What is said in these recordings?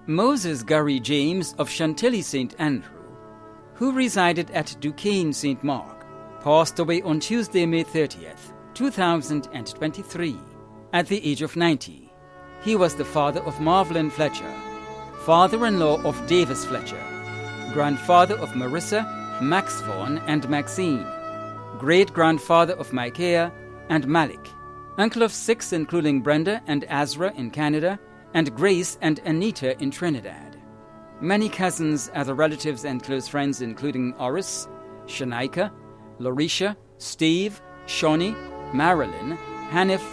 Moses Gurry James of Chantilly St. Andrew, who resided at Duquesne St. Mark, passed away on Tuesday, May 30th, 2023, at the age of 90. He was the father of Marvelyn Fletcher, father-in-law of Davis Fletcher, grandfather of Marissa, Max Vaughan, and Maxine, great-grandfather of Micaiah and Malik, uncle of 6 including Brenda and Azra in Canada, and Grace and Anita in Trinidad. Many cousins, other relatives and close friends including Oris, Shanika, Larisha, Steve, Shawnee, Marilyn, Hanif,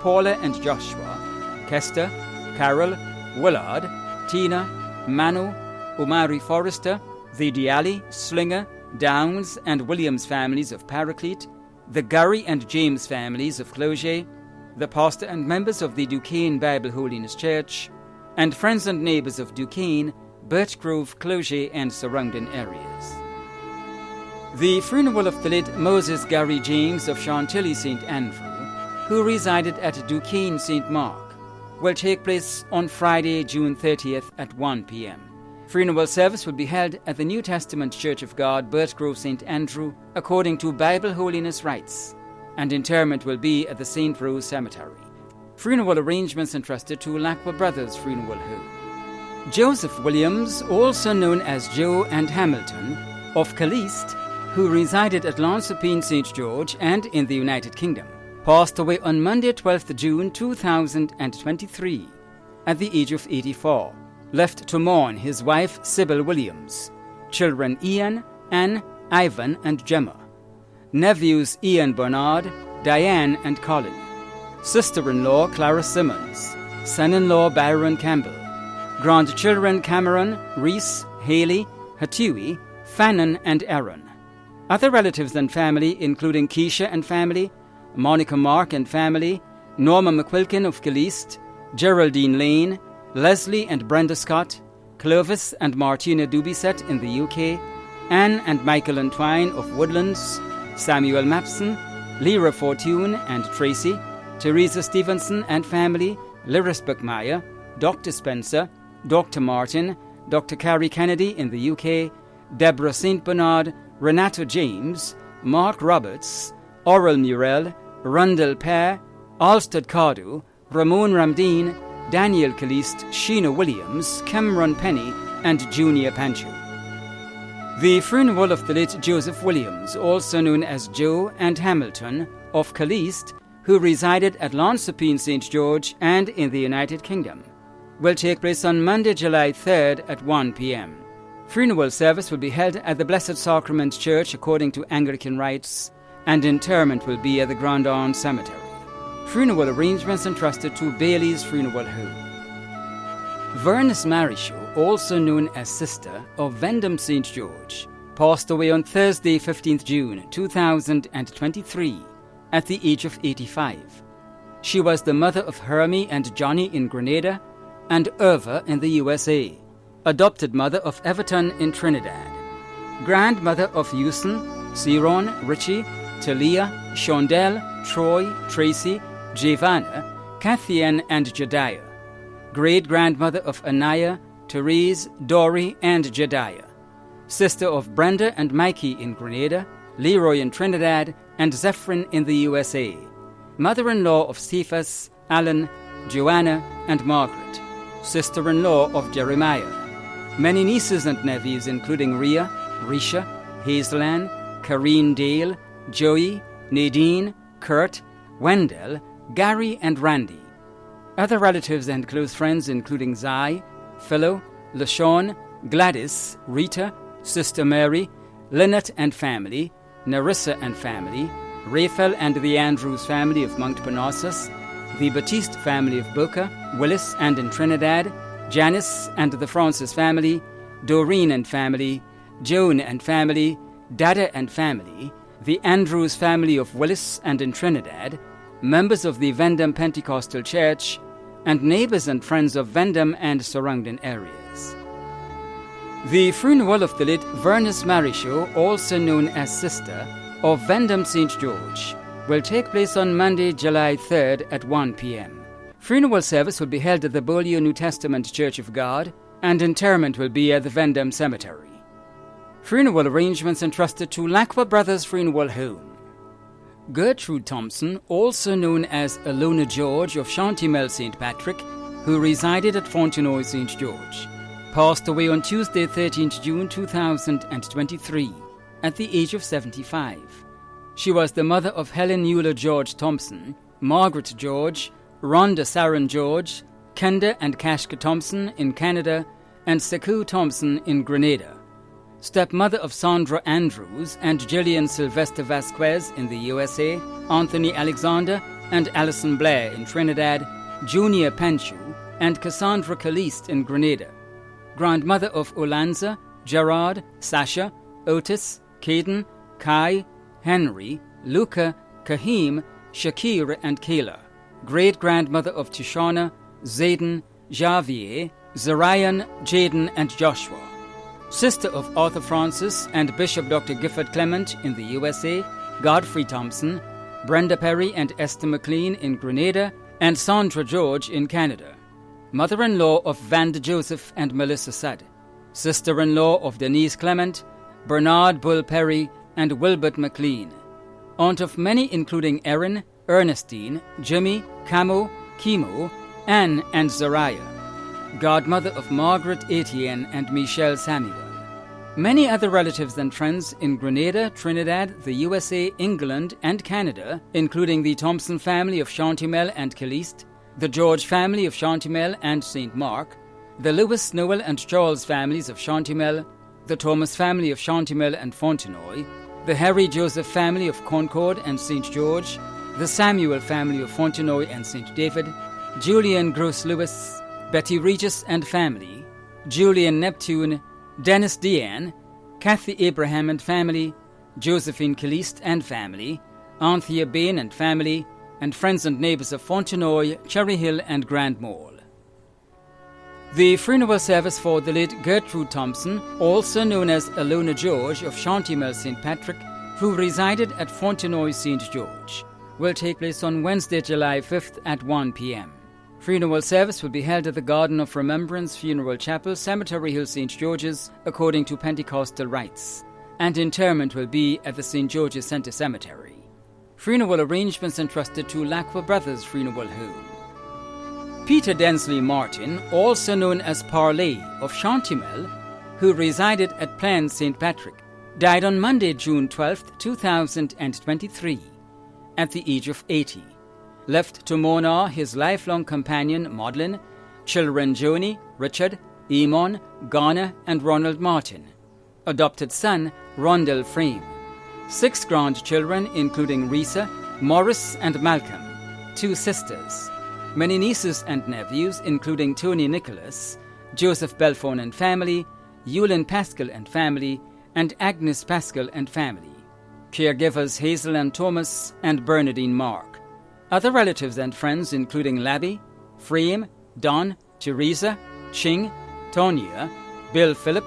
Paula and Joshua, Kester, Carol, Willard, Tina, Manu, Umari Forrester, the Diali, Slinger, Downs and Williams families of Paraclete, the Gurry and James families of Cloget, the pastor and members of the Duquesne Bible Holiness Church, and friends and neighbors of Duquesne, Birch Grove, Cloget and surrounding areas. The funeral of the late Moses Gurry James of Chantilly St. Andrew, who resided at Duquesne St. Mark, will take place on Friday, June 30th at 1 p.m. Funeral service will be held at the New Testament Church of God, Birch Grove, St. Andrew, according to Bible holiness rites, and interment will be at the St. Rose Cemetery. Funeral arrangements entrusted to Lacqua Brothers Funeral Home. Joseph Williams, also known as Joe and Hamilton, of Caliste, who resided at Lansopine St. George and in the United Kingdom, passed away on Monday, 12th June 2023, at the age of 84. Left to mourn his wife Sybil Williams, children Ian, Anne, Ivan and Gemma, nephews Ian Bernard, Diane and Colin, sister-in-law Clara Simmons, son-in-law Byron Campbell, grandchildren Cameron, Reese, Haley, Hatui, Fannin and Aaron. Other relatives and family including Keisha and family, Monica Mark and family, Norma McQuilkin of Caliste, Geraldine Lane, Leslie and Brenda Scott, Clovis and Martina Dubiset in the UK, Anne and Michael Entwine of Woodlands, Samuel Mapson, Lyra Fortune and Tracy, Teresa Stevenson and family, Lyris Buckmeyer, Dr. Spencer, Dr. Martin, Dr. Carrie Kennedy in the UK, Deborah St. Bernard, Renato James, Mark Roberts, Oral Murrell, Rundle Pear, Alsted Cardew, Ramon Ramdeen, Daniel Caliste, Sheena Williams, Cameron Penny, and Junior Pancho. The funeral of the late Joseph Williams, also known as Joe and Hamilton, of Caliste, who resided at Lansopine St. George and in the United Kingdom, will take place on Monday, July 3rd at 1 p.m. Funeral service will be held at the Blessed Sacrament Church according to Anglican rites, and interment will be at the Grand Arms Cemetery. Funeral arrangements entrusted to Bailey's Funeral Home. Vernice Marichaud, also known as Sister of Vendham St. George, passed away on Thursday, 15th June 2023, at the age of 85. She was the mother of Hermie and Johnny in Grenada and Irva in the USA, adopted mother of Everton in Trinidad, grandmother of Houston, Ciron, Richie, Talia, Shondell, Troy, Tracy, Giovanna, Cathian and Jediah, great-grandmother of Anaya, Therese, Dory and Jediah, sister of Brenda and Mikey in Grenada, Leroy in Trinidad, and Zephyrin in the USA, mother-in-law of Cephas, Alan, Joanna and Margaret, sister-in-law of Jeremiah, many nieces and nephews including Rhea, Risha, Hazelan, Kareen Dale, Joey, Nadine, Kurt, Wendell, Gary and Randy. Other relatives and close friends including Zai, Philo, LaShawn, Gladys, Rita, Sister Mary, Lynette and family, Narissa and family, Raphael and the Andrews family of Mount Parnassus, the Batiste family of Boca, Willis and in Trinidad, Janice and the Francis family, Doreen and family, Joan and family, Dada and family, the Andrews family of Willis and in Trinidad, members of the Vendham Pentecostal Church, and neighbors and friends of Vendham and surrounding areas. The funeral of the late Vernice Marichaud, also known as Sister, of Vendham St. George, will take place on Monday, July 3rd at 1 p.m. Funeral service will be held at the Beaulieu New Testament Church of God, and interment will be at the Vendham Cemetery. Funeral arrangements entrusted to Lacqua Brothers Funeral Home. Gertrude Thompson, also known as Alona George of Shantymel St. Patrick, who resided at Fontenoy St. George, passed away on Tuesday 13th June 2023 at the age of 75. She was the mother of Helen Euler George Thompson, Margaret George, Rhonda Saron George, Kenda and Kashka Thompson in Canada, and Sekou Thompson in Grenada. Stepmother of Sandra Andrews and Gillian Sylvester Vasquez in the USA, Anthony Alexander and Alison Blair in Trinidad, Junior Panchu and Cassandra Caliste in Grenada. Grandmother of Olanza, Gerard, Sasha, Otis, Caden, Kai, Henry, Luca, Kahim, Shakir and Kayla. Great-grandmother of Tishana, Zayden, Javier, Zarian, Jaden and Joshua. Sister of Arthur Francis and Bishop Dr. Gifford Clement in the USA, Godfrey Thompson, Brenda Perry and Esther McLean in Grenada, and Sandra George in Canada. Mother-in-law of Vanda Joseph and Melissa Sudd. Sister-in-law of Denise Clement, Bernard Bull Perry, and Wilbert McLean. Aunt of many including Erin, Ernestine, Jimmy, Camo, Kimo, Anne and Zariah. Godmother of Margaret Etienne and Michelle Samuel. Many other relatives and friends in Grenada, Trinidad, the USA, England, and Canada, including the Thompson family of Shantymel and Caliste, the George family of Shantymel and St. Mark, the Lewis, Noel, and Charles families of Shantymel, the Thomas family of Shantymel and Fontenoy, the Harry Joseph family of Concord and St. George, the Samuel family of Fontenoy and St. David, Julian Gross Lewis, Betty Regis and family, Julian Neptune, Dennis Deanne, Kathy Abraham and family, Josephine Caliste and family, Anthea Bain and family, and friends and neighbours of Fontenoy, Cherry Hill and Grand Mall. The funeral service for the late Gertrude Thompson, also known as Alona George of Shantymel St. Patrick, who resided at Fontenoy St. George, will take place on Wednesday, July 5th at 1 p.m. Funeral service will be held at the Garden of Remembrance Funeral Chapel, Cemetery Hill, St. George's, according to Pentecostal rites, and interment will be at the St. George's Centre Cemetery. Funeral arrangements entrusted to Lacqua Brothers Funeral Home. Peter Densley Martin, also known as Parley of Shantymel, who resided at Plains St. Patrick, died on Monday, June 12, 2023, at the age of 80. Left to Mona his lifelong companion, Maudlin, children Joni, Richard, Emon, Ghana, and Ronald Martin. Adopted son, Rondell Frame. 6 grandchildren, including Risa, Morris, and Malcolm. 2 sisters. Many nieces and nephews, including Tony Nicholas, Joseph Belfon and family, Eulin Pascal and family, and Agnes Pascal and family. Caregivers Hazel and Thomas, and Bernadine Mark. Other relatives and friends including Labby, Frame, Don, Teresa, Ching, Tonya, Bill Phillip,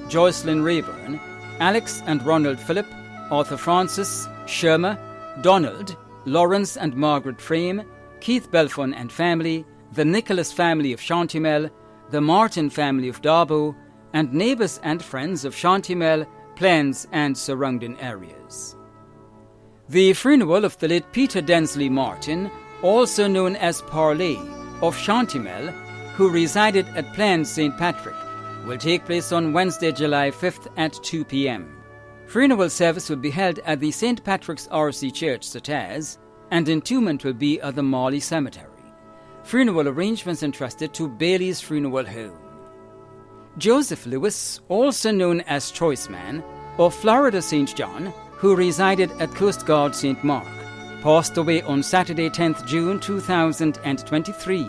Joycelyn Rayburn, Alex and Ronald Phillip, Arthur Francis, Sherma, Donald, Lawrence and Margaret Frame, Keith Belfon and family, the Nicholas family of Shantymel, the Martin family of Darbo, and neighbours and friends of Shantymel, Plains and surrounding areas. The funeral of the late Peter Densley Martin, also known as Parley of Shantymel, who resided at Plains St. Patrick, will take place on Wednesday, July 5th at 2 p.m. Funeral service will be held at the St. Patrick's RC Church, Sataz, and entombment will be at the Marley Cemetery. Funeral arrangements entrusted to Bailey's Funeral Home. Joseph Lewis, also known as Choiceman, of Florida St. John, who resided at Coast Guard St. Mark, passed away on Saturday 10th June 2023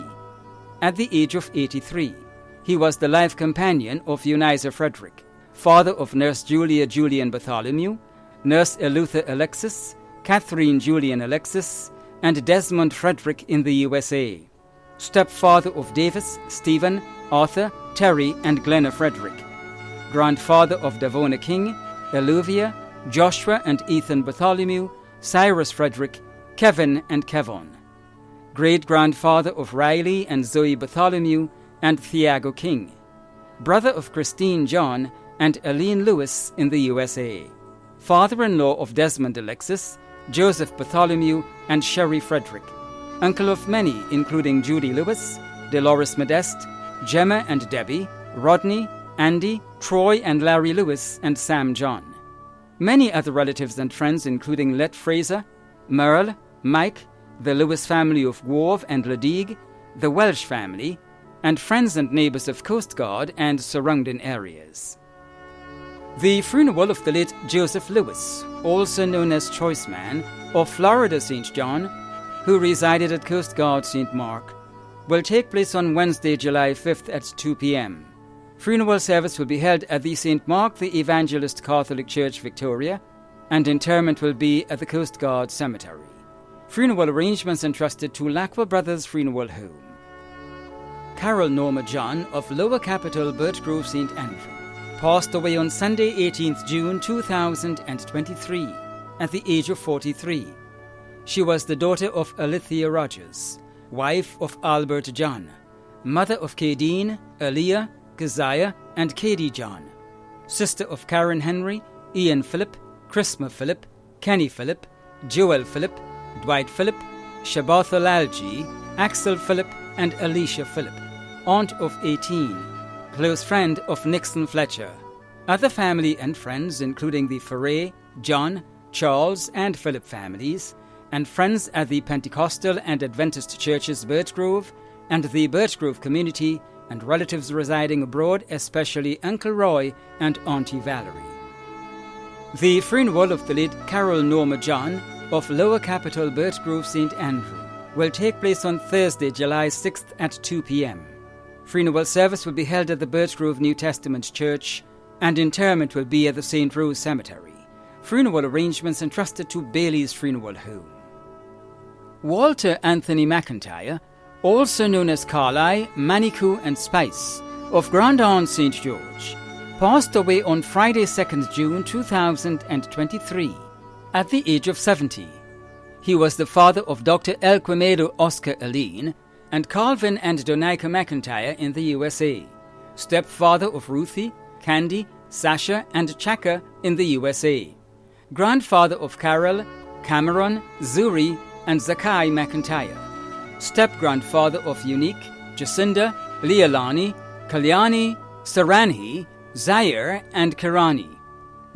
at the age of 83. He was the life companion of Eunice Frederick, father of Nurse Julia Julian Bartholomew, Nurse Eluther Alexis, Catherine Julian Alexis, and Desmond Frederick in the USA. Stepfather of Davis, Stephen, Arthur, Terry, and Glenna Frederick. Grandfather of Davona King, Eluvia, Joshua and Ethan Bartholomew, Cyrus Frederick, Kevin and Kevon. Great-grandfather of Riley and Zoe Bartholomew and Thiago King. brother of Christine John and Aline Lewis in the USA. Father-in-law of Desmond Alexis, Joseph Bartholomew, and Sherry Frederick. Uncle of many, including Judy Lewis, Dolores Modeste, Gemma and Debbie, Rodney, Andy, Troy and Larry Lewis, and Sam John. Many other relatives and friends, including Let Fraser, Merle, Mike, the Lewis family of Warve and Ladigue, the Welsh family, and friends and neighbours of Coast Guard and surrounding areas. The funeral of the late Joseph Lewis, also known as Choiceman, of Florida St. John, who resided at Coast Guard St. Mark, will take place on Wednesday, July 5th at 2 p.m. Funeral service will be held at the St. Mark the Evangelist Catholic Church, Victoria, and interment will be at the Coast Guard Cemetery. Funeral arrangements entrusted to Lackwell Brothers Funeral Home. Carol Norma John of Lower Capital, Birchgrove, St. Andrew, passed away on Sunday, 18th June 2023, at the age of 43. She was the daughter of Alithea Rogers, wife of Albert John, mother of Kadeen, Aaliyah, Keziah, and Katie John, sister of Karen Henry, Ian Phillip, Chrisma Phillip, Kenny Phillip, Joel Phillip, Dwight Phillip, Shabatha Lalji, Axel Phillip, and Alicia Phillip, aunt of 18, close friend of Nixon Fletcher. Other family and friends, including the Foray, John, Charles, and Phillip families, and friends at the Pentecostal and Adventist churches Birchgrove and the Birchgrove community, and relatives residing abroad, especially Uncle Roy and Auntie Valerie. The funeral of the late Carol Norma John of Lower Capital, Birchgrove, St. Andrew, will take place on Thursday, July 6th at 2 p.m. Funeral service will be held at the Birchgrove New Testament Church, and interment will be at the St. Rose Cemetery. Funeral arrangements entrusted to Bailey's Funeral Home. Walter Anthony McIntyre, also known as Carlisle, Manitou, and Spice, of Grandon St. George, passed away on Friday, 2nd June 2023, at the age of 70. He was the father of Dr. Elquimedo Oscar Aline and Calvin and Donica McIntyre in the USA, stepfather of Ruthie, Candy, Sasha, and Chaka in the USA, grandfather of Carol, Cameron, Zuri, and Zakai McIntyre, step-grandfather of Unique, Jacinda, Leilani, Kalyani, Saranhi, Zaire, and Kirani,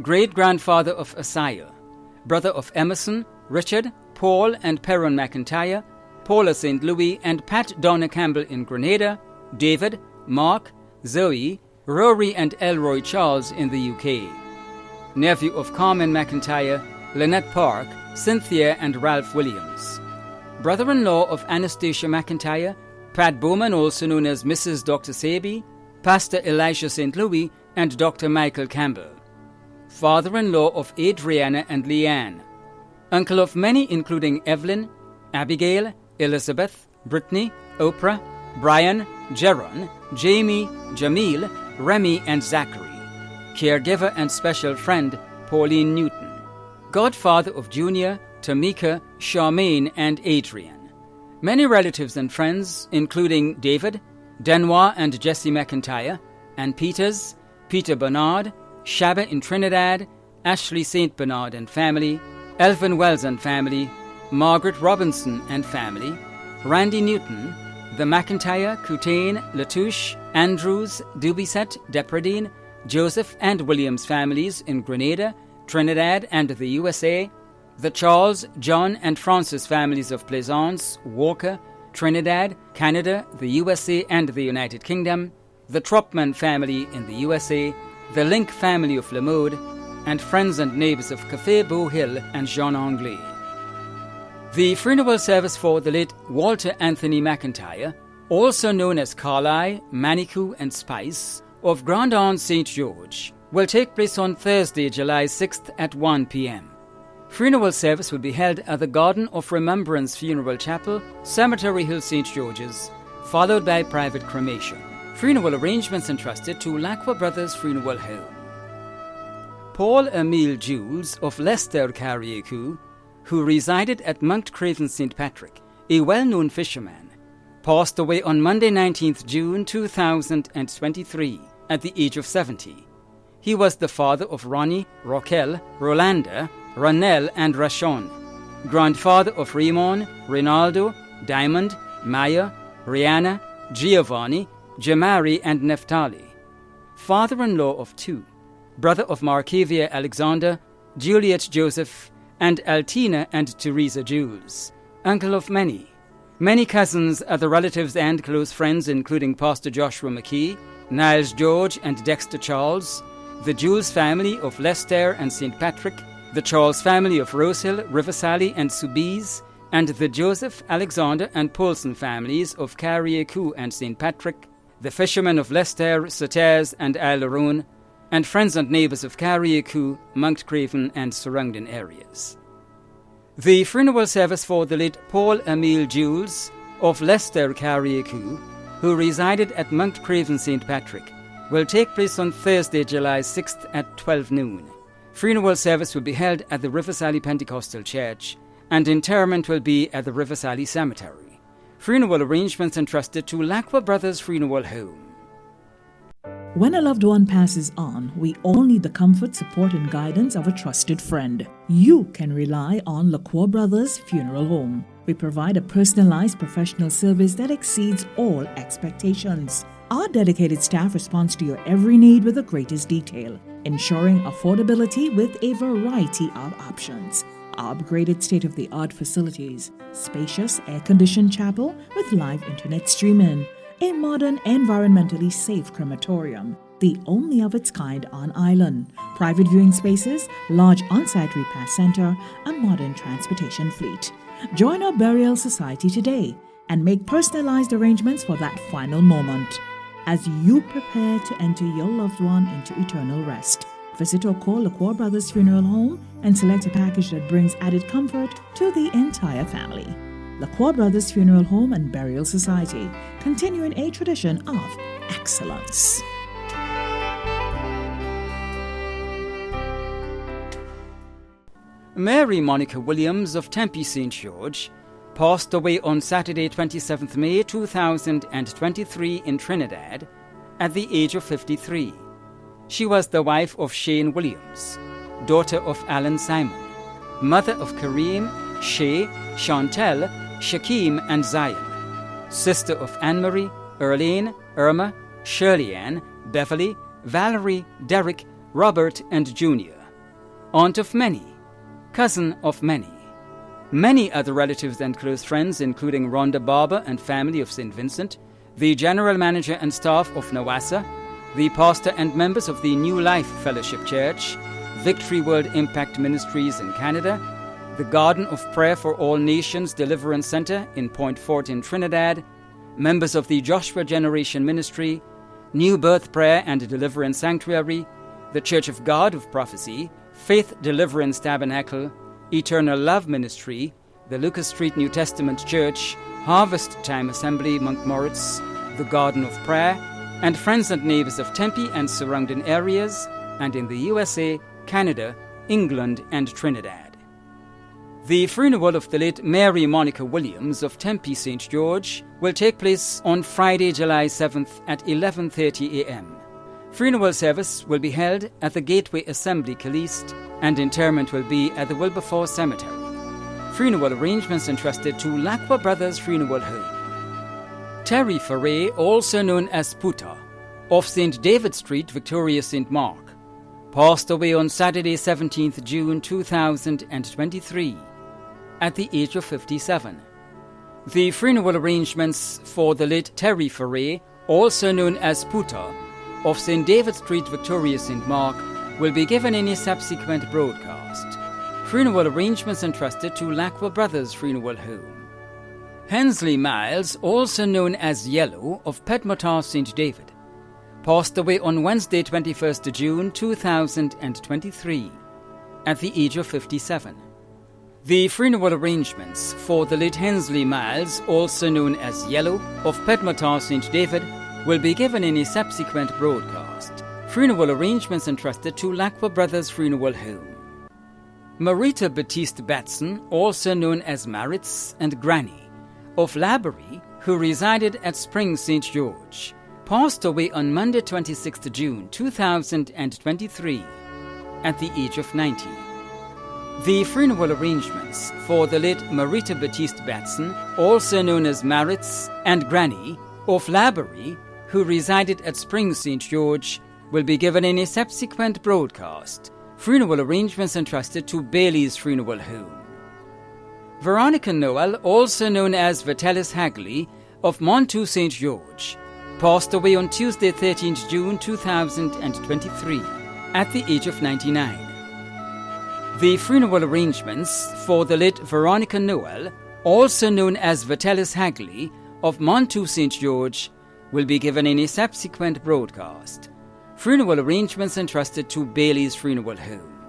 great-grandfather of Asaya, brother of Emerson, Richard, Paul, and Perron McIntyre, Paula St. Louis, and Pat Donna Campbell in Grenada, David, Mark, Zoe, Rory, and Elroy Charles in the UK, nephew of Carmen McIntyre, Lynette Park, Cynthia, and Ralph Williams, brother-in-law of Anastasia McIntyre, Pat Bowman, also known as Mrs. Dr. Sabi, Pastor Elisha St. Louis, and Dr. Michael Campbell, father-in-law of Adriana and Leanne, uncle of many including Evelyn, Abigail, Elizabeth, Brittany, Oprah, Brian, Jaron, Jamie, Jamil, Remy, and Zachary, caregiver and special friend Pauline Newton, godfather of Junior, Tamika, Charmaine, and Adrian. Many relatives and friends, including David, Denois and Jesse McIntyre, Ann Peters, Peter Bernard, Shabba in Trinidad, Ashley St. Bernard and family, Elvin Wells and family, Margaret Robinson and family, Randy Newton, the McIntyre, Coutain, Latouche, Andrews, Dubiset, Depradine, Joseph and Williams families in Grenada, Trinidad, and the USA, the Charles, John, and Francis families of Plaisance, Walker, Trinidad, Canada, the USA, and the United Kingdom, the Tropman family in the USA, the Link family of Lamode, and friends and neighbors of Café Beau Hill and Jean Anglais. The funeral service for the late Walter Anthony McIntyre, also known as Carlisle, Manitou, and Spice, of Grandon St. George, will take place on Thursday, July 6th at 1 p.m. Funeral service will be held at the Garden of Remembrance Funeral Chapel, Cemetery Hill, St. George's, followed by private cremation. Funeral arrangements entrusted to Lacqua Brothers Funeral Home. Paul Emile Jules of Leicester, Carriacou, who resided at Mount Craven St. Patrick, a well-known fisherman, passed away on Monday 19th June 2023 at the age of 70. He was the father of Ronnie, Rochelle, Rolanda, Ranel, and Rashon, grandfather of Raymond, Rinaldo, Diamond, Maya, Rihanna, Giovanni, Jamari, and Neftali, father-in-law of 2, brother of Markavia Alexander, Juliet Joseph, and Altina and Teresa Jules, uncle of many cousins, other relatives, and close friends, including Pastor Joshua McKee, Niles George, and Dexter Charles, the Jules family of Leicester and St. Patrick, the Charles family of Rosehill, Riversally, and Soubise, and the Joseph, Alexander, and Paulson families of Carriacou and St. Patrick, the fishermen of Leicester, Sauters, and Aileron, and friends and neighbours of Carriacou, Monkcraven, and surrounding areas. The funeral service for the late Paul Emile Jules of Leicester, Carriacou, who resided at Monkcraven, St. Patrick, will take place on Thursday, July 6th at 12 noon. Funeral service will be held at the Riversally Pentecostal Church, and interment will be at the Riversally Cemetery. Funeral arrangements entrusted to Lacqua Brothers Funeral Home. When a loved one passes on, we all need the comfort, support, and guidance of a trusted friend. You can rely on Lacqua Brothers Funeral Home. We provide a personalized professional service that exceeds all expectations. Our dedicated staff responds to your every need with the greatest detail, ensuring affordability with a variety of options. Our upgraded state-of-the-art facilities, spacious air-conditioned chapel with live internet streaming, a modern, environmentally safe crematorium, the only of its kind on island, private viewing spaces, large on-site repast center, a modern transportation fleet. Join our burial society today and make personalized arrangements for that final moment as you prepare to enter your loved one into eternal rest. Visit or call Lacqua Brothers Funeral Home and select a package that brings added comfort to the entire family. Lacqua Brothers Funeral Home and Burial Society, continuing a tradition of excellence. Mary Monica Williams of Tempe St. George passed away on Saturday, 27th May 2023 in Trinidad at the age of 53. She was the wife of Shane Williams, daughter of Alan Simon, mother of Kareem, Shay, Chantel, Shakim, and Zion, sister of Anne-Marie, Erlene, Irma, Shirley-Ann, Beverly, Valerie, Derek, Robert, and Junior, aunt of many, cousin of many other relatives and close friends, including Rhonda Barber and family of St. Vincent, the general manager and staff of Nawassa, the pastor and members of the New Life Fellowship Church, Victory World Impact Ministries in Canada, the Garden of Prayer for All Nations Deliverance Center in Point Fort in Trinidad, members of the Joshua Generation Ministry, New Birth Prayer and Deliverance Sanctuary, the Church of God of Prophecy, Faith Deliverance Tabernacle, Eternal Love Ministry, the Lucas Street New Testament Church, Harvest Time Assembly, Montmoritz, the Garden of Prayer, and friends and neighbors of Tempe and surrounding areas, and in the USA, Canada, England, and Trinidad. The funeral of the late Mary Monica Williams of Tempe St. George will take place on Friday, July 7th at 11:30 a.m. Funeral service will be held at the Gateway Assembly, Caliste, and interment will be at the Wilberforce Cemetery. Funeral arrangements entrusted to Lacqua Brothers Funeral Home. Terry Ferret, also known as Puta, of St. David Street, Victoria St. Mark, passed away on Saturday, 17th June 2023, at the age of 57. The funeral arrangements for the late Terry Ferret, also known as Puta, of St. David Street, Victoria St. Mark, will be given in a subsequent broadcast. Funeral arrangements entrusted to Lacqua Brothers Funeral Home. Hensley Miles, also known as Yellow, of Pedmotar St. David, passed away on Wednesday, 21st June 2023, at the age of 57. The funeral arrangements for the late Hensley Miles, also known as Yellow, of Pedmotar St. David, will be given in a subsequent broadcast. Funeral arrangements entrusted to Lacqua Brothers Funeral Home. Marita Batiste Batson, also known as Maritz and Granny, of Laborie, who resided at Springs St. George, passed away on Monday 26th June 2023 at the age of 90. The funeral arrangements for the late Marita Baptiste Batson, also known as Maritz, and Granny of Laborie, who resided at Spring St. George, will be given in a subsequent broadcast. Funeral arrangements entrusted to Bailey's Funeral Home. Veronica Noel, also known as Vitalis Hagley, of Montague St. George, passed away on Tuesday 13th June 2023 at the age of 99. The funeral arrangements for the late Veronica Noel, also known as Vitalis Hagley, of Montague St. George, will be given in a subsequent broadcast. Funeral arrangements entrusted to Bailey's Funeral Home.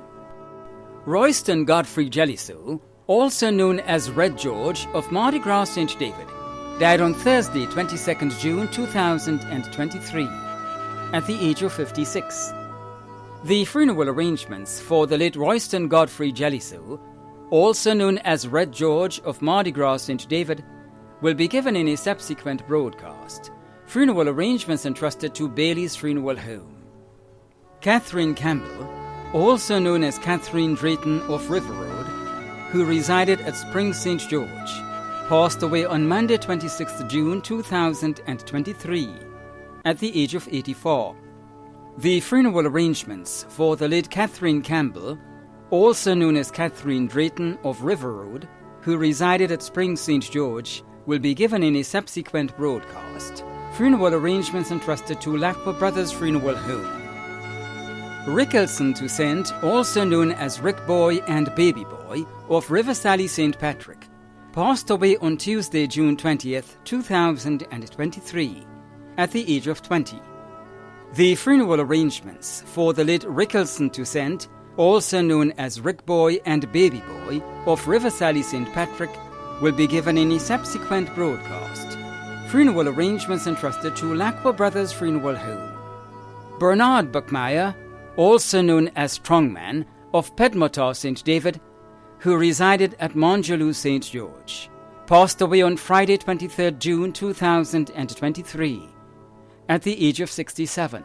Royston Godfrey Jelliso, also known as Red George, of Mardi Gras St. David, died on Thursday 22nd June 2023 at the age of 56. The funeral arrangements for the late Royston Godfrey Jelliso, also known as Red George of Mardi Gras St. David, will be given in a subsequent broadcast. Funeral arrangements entrusted to Bailey's Funeral Home. Catherine Campbell, also known as Catherine Drayton of River Road, who resided at Spring St. George, passed away on Monday 26th June 2023 at the age of 84. The funeral arrangements for the late Catherine Campbell, also known as Catherine Drayton of River Road, who resided at Spring St. George, will be given in a subsequent broadcast. Funeral arrangements entrusted to Lacqua Brothers Funeral Home. Rickelson Toussaint, also known as Rick Boy and Baby Boy, of River Sally St. Patrick, passed away on Tuesday, June 20th, 2023, at the age of 20. The funeral arrangements for the late Rickelson Toussaint, also known as Rick Boy and Baby Boy, of River Sally St. Patrick, will be given in a subsequent broadcast. Funeral arrangements entrusted to Lacqua Brothers Funeral Home. Bernard Buckmeyer, also known as Strongman, of Pedmotor St. David, who resided at Montgelou St. George, passed away on Friday 23rd June 2023 at the age of 67.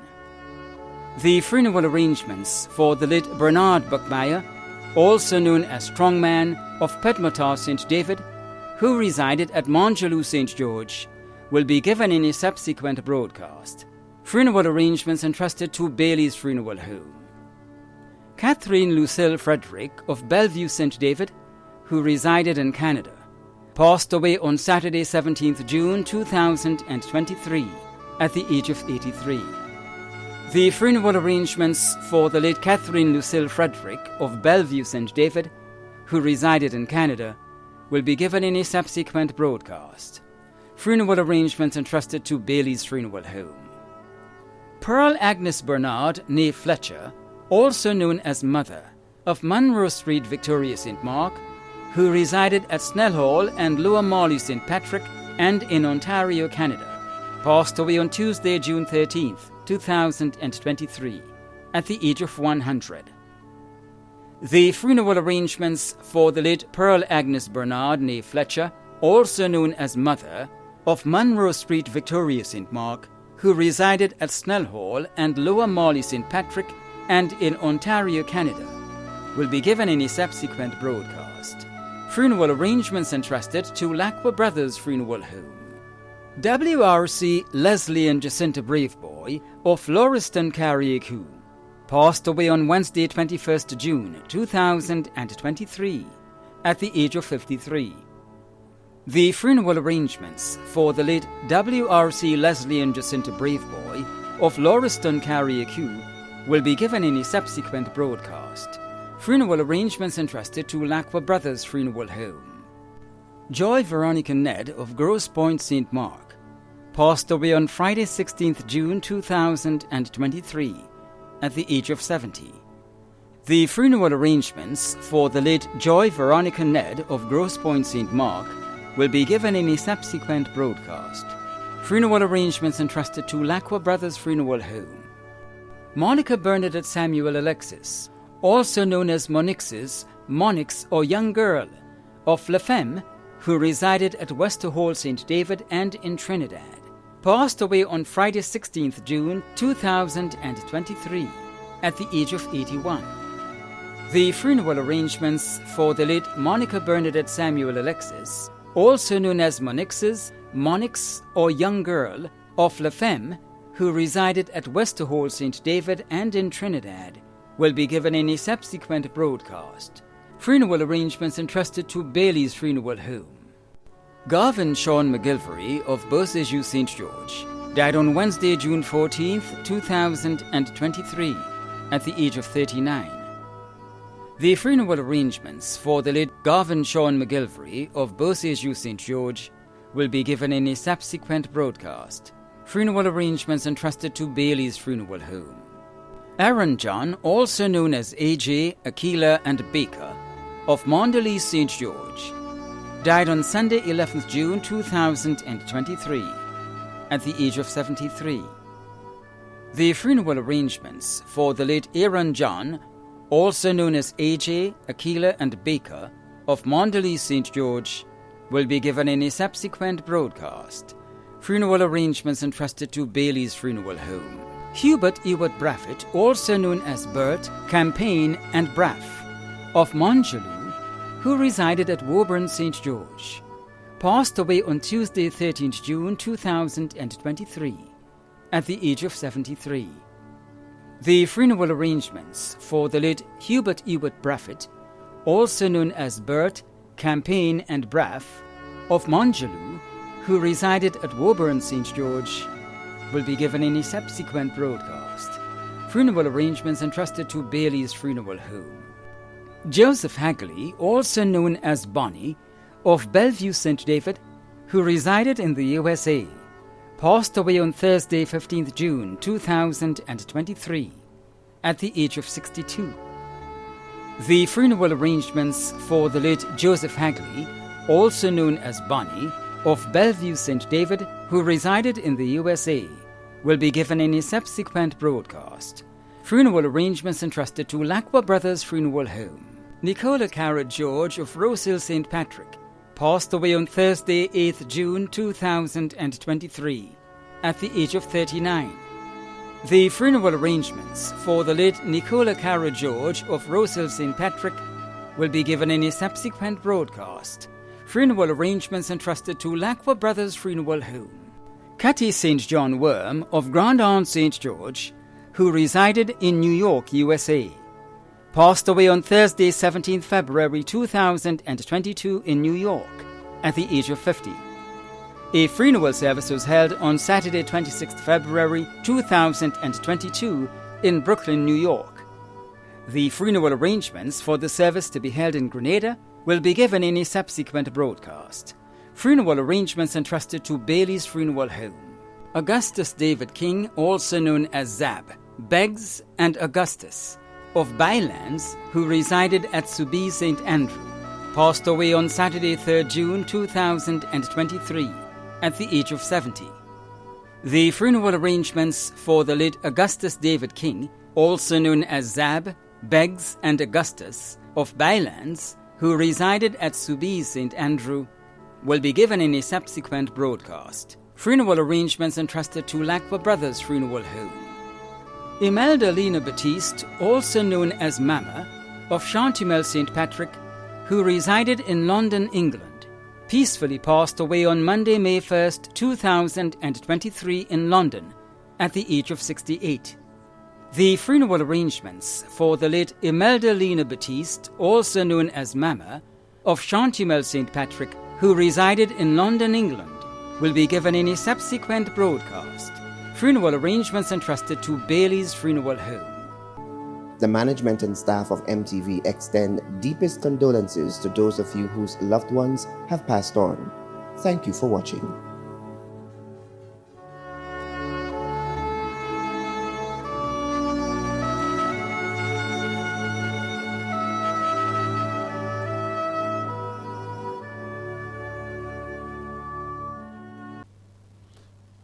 The funeral arrangements for the late Bernard Buckmeyer, also known as Strongman, of Pedmotor St. David, who resided at Montgelou St. George, will be given in a subsequent broadcast. Funeral arrangements entrusted to Bailey's Funeral Home. Catherine Lucille Frederick of Bellevue St. David, who resided in Canada, passed away on Saturday 17th June 2023 at the age of 83. The funeral arrangements for the late Catherine Lucille Frederick of Bellevue St. David, who resided in Canada, will be given in a subsequent broadcast. Funeral arrangements entrusted to Bailey's Funeral Home. Pearl Agnes Bernard, née Fletcher, also known as Mother, of Munro Street, Victoria St. Mark, who resided at Snell Hall and Lower Morley St. Patrick and in Ontario, Canada, passed away on Tuesday, June 13th, 2023, at the age of 100. The funeral arrangements for the late Pearl Agnes Bernard, née Fletcher, also known as Mother, of Munro Street, Victoria St. Mark, who resided at Snell Hall and Lower Morley St. Patrick and in Ontario, Canada, will be given in a subsequent broadcast. Funeral arrangements entrusted to Lacqua Brothers Funeral Home. WRC Leslie and Jacinta Braveboy of Lauriston, Carriacou, passed away on Wednesday 21st June 2023 at the age of 53. The funeral arrangements for the late WRC Leslie and Jacinta Braveboy of Lauriston, Carriacou will be given in a subsequent broadcast. Funeral arrangements entrusted to Lacqua Brothers Funeral Home. Joy Veronica Ned of Grosse Pointe St. Mark passed away on Friday 16th June 2023 at the age of 70. The funeral arrangements for the late Joy Veronica Ned of Grosse Pointe St. Mark will be given in a subsequent broadcast. Funeral arrangements entrusted to Lacqua Brothers Funeral Home. Monica Bernadette Samuel Alexis, also known as Monix's, Monix or Young Girl, of La Femme, who resided at Wester Hall St. David and in Trinidad, passed away on Friday 16th June 2023 at the age of 81. The funeral arrangements for the late Monica Bernadette Samuel Alexis, also known as Monixes, Monix or Young Girl of La Femme, who resided at Westerhall St. David and in Trinidad, will be given in a subsequent broadcast. Funeral arrangements entrusted to Bailey's Funeral Home. Garvin Sean McGilvery of Beausejour St. George died on Wednesday, June 14, 2023, at the age of 39. The funeral arrangements for the late Garvin Sean McGilvery of Beausejour St. George will be given in a subsequent broadcast. Funeral arrangements entrusted to Bailey's Funeral Home. Aaron John, also known as AJ, Aquila and Baker, of Mondelez St. George, died on Sunday 11th June 2023 at the age of 73. The funeral arrangements for the late Aaron John, also known as AJ, Aquila and Baker, of Mondelez St. George, will be given in a subsequent broadcast. Funeral arrangements entrusted to Bailey's Funeral Home. Hubert Ewart Braffett, also known as Bert, Campaign and Braff, of Mongeloo, who resided at Woburn St. George, passed away on Tuesday 13th June 2023 at the age of 73. The funeral arrangements for the late Hubert Ewart Braffett, also known as Bert, Campaign and Braff, of Mongeloo, who resided at Woburn St. George, will be given in a subsequent broadcast. Funeral arrangements entrusted to Bailey's Funeral Home. Joseph Hagley, also known as Bonnie, of Bellevue St. David, who resided in the USA, passed away on Thursday 15th June 2023 at the age of 62. The funeral arrangements for the late Joseph Hagley, also known as Bonnie, of Bellevue St. David, who resided in the USA, will be given in a subsequent broadcast. Funeral arrangements entrusted to Lacqua Brothers Funeral Home. Nicola Cara George of Rosehill St. Patrick passed away on Thursday 8th June 2023 at the age of 39. The funeral arrangements for the late Nicola Cara George of Rosehill St. Patrick will be given in a subsequent broadcast. Funeral arrangements entrusted to Lacqua Brothers Funeral Home. Cathy St. John Worm of Grand Anse St. George, who resided in New York, USA, passed away on Thursday 17th February 2022 in New York at the age of 50. A funeral service was held on Saturday 26th February 2022 in Brooklyn, New York. The funeral arrangements for the service to be held in Grenada will be given in a subsequent broadcast. Funeral arrangements entrusted to Bailey's Funeral Home. Augustus David King, also known as Zab, Beggs and Augustus, of Bylands, who resided at Subi St. Andrew, passed away on Saturday 3rd June 2023 at the age of 70. The funeral arrangements for the late Augustus David King, also known as Zab, Beggs and Augustus, of Bylands, who resided at Subi St. Andrew, will be given in a subsequent broadcast. Funeral arrangements entrusted to Lacqua Brothers Funeral Home. Imelda Lena Batiste, also known as Mama, of Chantimel St. Patrick, who resided in London, England, peacefully passed away on Monday, May 1st, 2023 in London at the age of 68. The funeral arrangements for the late Imelda Lena Batiste, also known as Mama, of Chantimel St. Patrick, who resided in London, England, will be given in a subsequent broadcast. Funeral arrangements entrusted to Bailey's Funeral Home. The management and staff of MTV extend deepest condolences to those of you whose loved ones have passed on. Thank you for watching.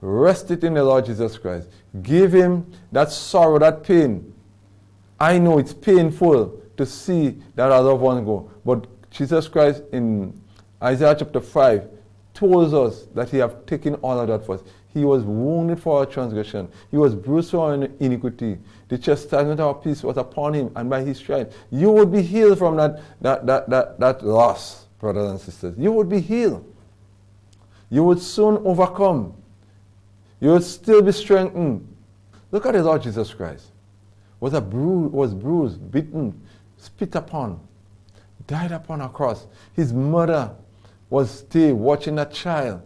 Rest it in the Lord Jesus Christ. Give him that sorrow, that pain. I know it's painful to see that our loved one go. But Jesus Christ in Isaiah chapter 5, told us that he have taken all of that for us. He was wounded for our transgression. He was bruised for our iniquity. The chastisement of our peace was upon him, and by his stripes you would be healed from that loss, brothers and sisters. You would be healed. You would soon overcome. You would still be strengthened. Look at the Lord Jesus Christ. Was bruised, beaten, spit upon, died upon a cross. His mother was there watching that child.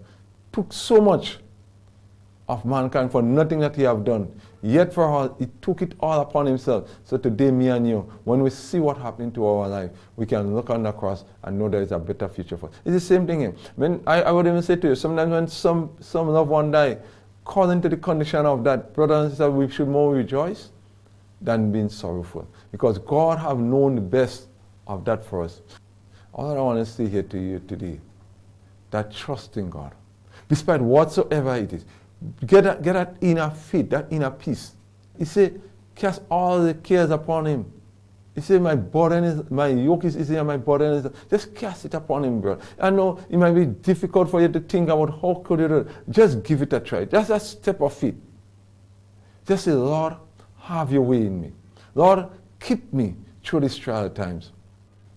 Took so much of mankind for nothing that he have done. Yet for all, he took it all upon himself. So today, me and you, when we see what happened to our life, we can look on the cross and know there is a better future for us. It's the same thing here. When I would even say to you, sometimes when some loved one die, according to the condition of that, brothers and sisters, we should more rejoice than being sorrowful. Because God have known the best of that for us. All I want to say here to you today, that trust in God, despite whatsoever it is, get that inner faith, that inner peace. He said, cast all the cares upon him. He said, my yoke is easy and my burden is... Just cast it upon him, brother. I know it might be difficult for you to think about how could you do it. Just give it a try. Just a step of faith. Just say, Lord, have your way in me. Lord, keep me through these trial times.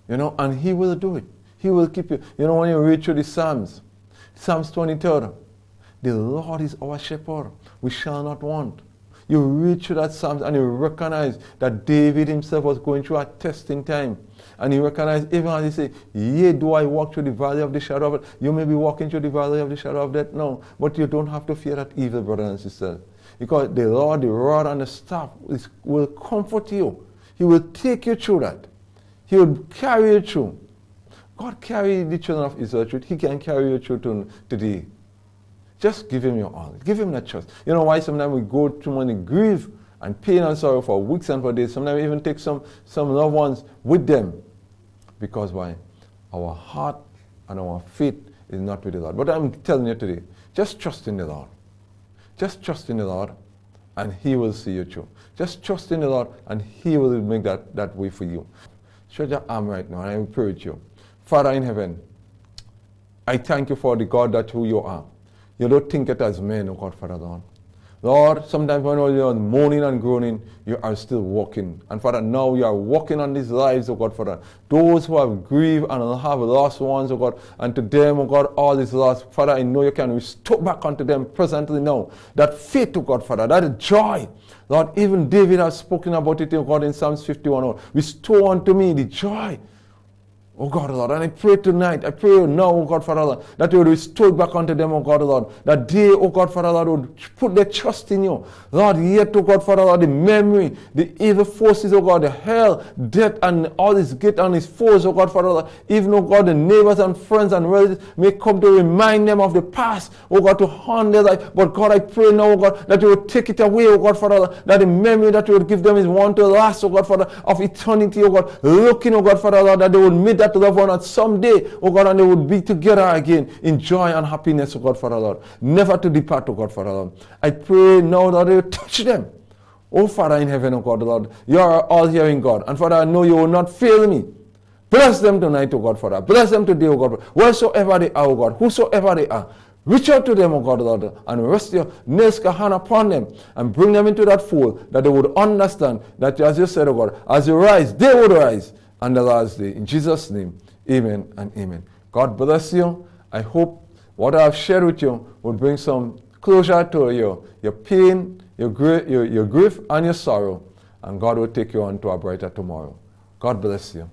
And he will do it. He will keep you. When you read through the Psalms 23, the Lord is our shepherd. We shall not want. You read through that Psalms and you recognize that David himself was going through a testing time. And he recognized, even as he said, yea, do I walk through the valley of the shadow of death. You may be walking through the valley of the shadow of death now, but you don't have to fear that evil, brothers and sisters. Because the Lord, the rod and the staff will comfort you. He will take you through that. He will carry you through. God carried the children of Israel through. He can carry you through today. Just give him your all. Give him that trust. You know why sometimes we go through many grief and pain and sorrow for weeks and for days. Sometimes we even take some loved ones with them. Because why? Our heart and our faith is not with the Lord. But I'm telling you today, just trust in the Lord. Just trust in the Lord and he will see you through. Just trust in the Lord and he will make that way for you. Stretch your arm right now and I will pray with you. Father in heaven, I thank you for the God that who you are. You don't think it as men, oh God, Father Lord. Lord, sometimes when you're moaning and groaning, you are still walking. And Father, now you are walking on these lives, oh God, Father. Those who have grieved and have lost ones, oh God, and to them, oh God, all is lost. Father, I know you can restore back unto them presently now. That faith, oh God, Father, that joy. Lord, even David has spoken about it, oh God, in Psalms 51. Oh, restore unto me the joy. Oh God, Lord, and I pray tonight, I pray now, oh God, Father, Lord, that you would restore back unto them, oh God, Lord, that they, oh God, Father, Lord, would put their trust in you. Lord, yet, oh God, Father, Lord, the memory, the evil forces, oh God, the hell, death, and all his guilt and his foes, oh God, Father, Lord, even, oh God, the neighbors and friends and relatives may come to remind them of the past, oh God, to haunt their life. But God, I pray now, oh God, that you would take it away, oh God, Father, Lord, that the memory that you would give them is one to last, oh God, Father, of eternity, oh God, looking, oh God, Father, Lord, that they would meet that loved one at someday, oh God, and they would be together again in joy and happiness, oh God, Father, Lord. Never to depart, oh God, Father, Lord. I pray now that you touch them. Oh Father in heaven, oh God, Lord. You are all hearing God. And Father, I know you will not fail me. Bless them tonight, oh God, Father. Bless them today, oh God. Wheresoever they are, oh God. Whosoever they are. Reach out to them, oh God, Lord, and rest your nails hand upon them and bring them into that fold that they would understand that, as you said, oh God, as you rise, they would rise on the last day. In Jesus' name. Amen and amen. God bless you. I hope what I have shared with you will bring some closure to your pain, your grief, and your sorrow. And God will take you on to a brighter tomorrow. God bless you.